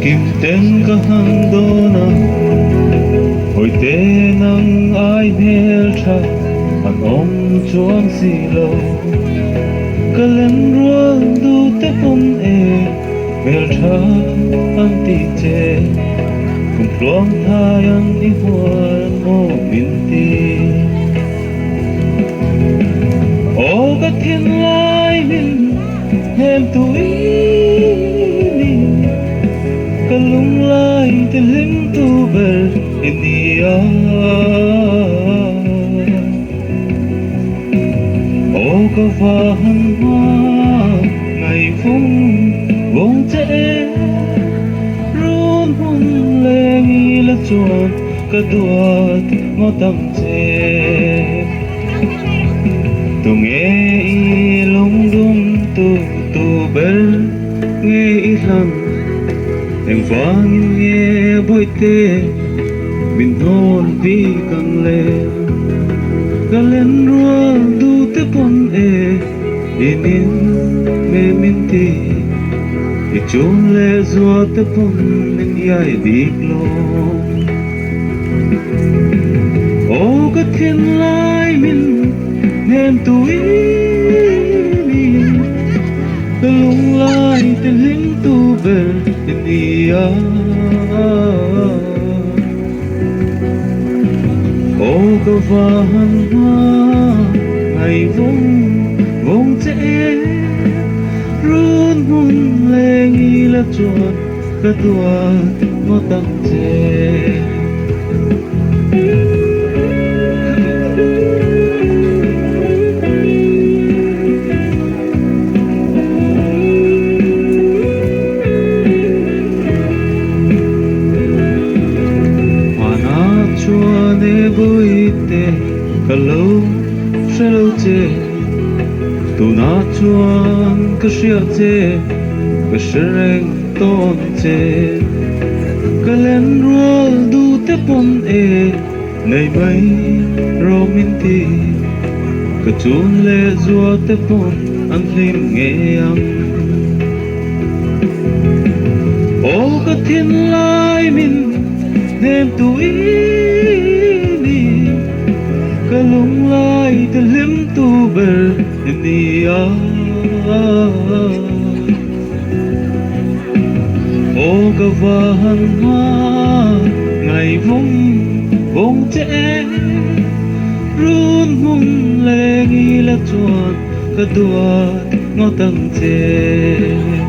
kim tên cả hàng đô nắng hồi tê nắng ai nêu cha anh ôm chuông xì lâu cả lần ruộng du tê phong e bel cha anh tì chê cùng loang thai anh đi huan mô min tì ô cả thiên lai min em tuổi cả lung lai te lim tu bel inia ô cả vàng hoa ngày phung vong trẻ run hun le nghi la chuan cả tuat ngó tâm chê tu nghe y lung dum tu bel nghe y lăng em vang nghe bôi tê min hôn vi càng lên cả lên rua du te pon e inin me min ti e chun le zua te pon nen yai dik lo o ka thiên lai min nem tu ni ka lung lai te ling tu bel inia ô có vàng hoa ngày vong trẻ run hun le nghi la chuan cả tua ngó tăng chê ne buite kalau selo che tu na chuan ka sia che ka sereng ton che ka len rual du te pon e nei mai romin ti ka chun le zua te pon an hlim nge ang o ka thiên lai min nem tu cả lung lai te lim tu bel inia ô cả vàng hoa ngày vong trẻ run hun le nghi la chuan cả tua ngó tăng chê